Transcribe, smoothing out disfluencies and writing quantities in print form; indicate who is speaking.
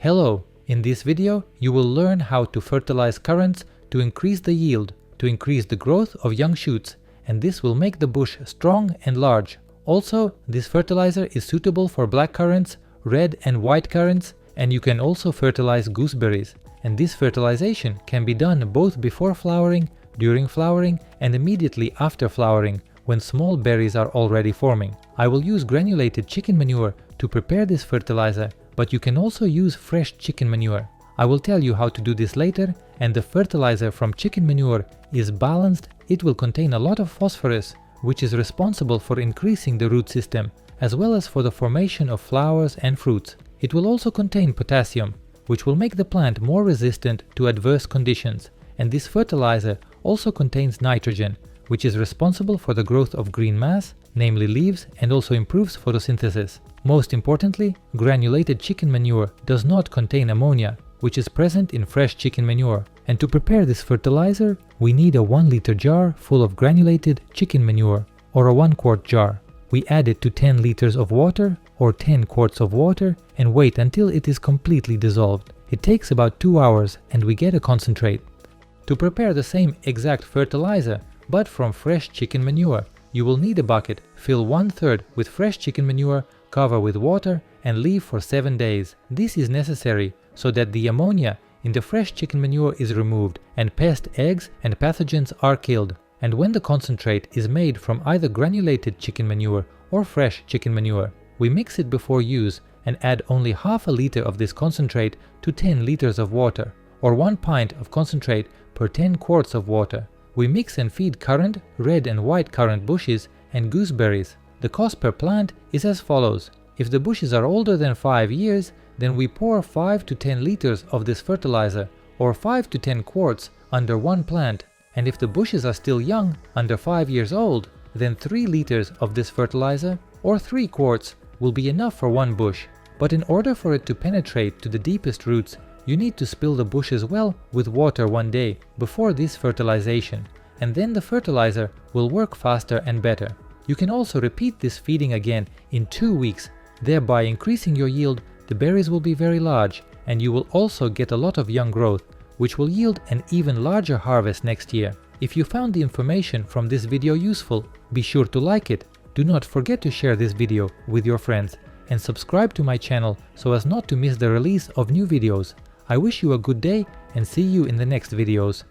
Speaker 1: Hello! In this video you will learn how to fertilize currants to increase the yield, to increase the growth of young shoots, and this will make the bush strong and large. Also, this fertilizer is suitable for black currants, red and white currants, and you can also fertilize gooseberries. And this fertilization can be done both before flowering, during flowering, and immediately after flowering, when small berries are already forming. I will use granulated chicken manure to prepare this fertilizer, but you can also use fresh chicken manure. I will tell you how to do this later, and the fertilizer from chicken manure is balanced. It will contain a lot of phosphorus, which is responsible for increasing the root system, as well as for the formation of flowers and fruits. It will also contain potassium, which will make the plant more resistant to adverse conditions, and this fertilizer also contains nitrogen, which is responsible for the growth of green mass, namely leaves, and also improves photosynthesis. Most importantly, granulated chicken manure does not contain ammonia, which is present in fresh chicken manure. And to prepare this fertilizer, we need a 1 liter jar full of granulated chicken manure, or a 1 quart jar. We add it to 10 liters of water or 10 quarts of water and wait until it is completely dissolved. It takes about 2 hours and we get a concentrate. To prepare the same exact fertilizer, but from fresh chicken manure, you will need a bucket, fill 1/3 with fresh chicken manure, cover with water and leave for 7 days. This is necessary so that the ammonia in the fresh chicken manure is removed and pest eggs and pathogens are killed. And when the concentrate is made from either granulated chicken manure or fresh chicken manure, we mix it before use and add only half a liter of this concentrate to 10 liters of water, or 1 pint of concentrate per 10 quarts of water. We mix and feed currant, red and white currant bushes and gooseberries. The cost per plant is as follows. If the bushes are older than 5 years, then we pour 5 to 10 liters of this fertilizer, or 5 to 10 quarts under 1 plant. And if the bushes are still young, under 5 years old, then 3 liters of this fertilizer, or 3 quarts, will be enough for 1 bush. But in order for it to penetrate to the deepest roots, you need to spill the bushes well with water 1 day before this fertilization, and then the fertilizer will work faster and better. You can also repeat this feeding again in 2 weeks, thereby increasing your yield. The berries will be very large, and you will also get a lot of young growth, which will yield an even larger harvest next year. If you found the information from this video useful, be sure to like it. Do not forget to share this video with your friends and subscribe to my channel so as not to miss the release of new videos. I wish you a good day and see you in the next videos.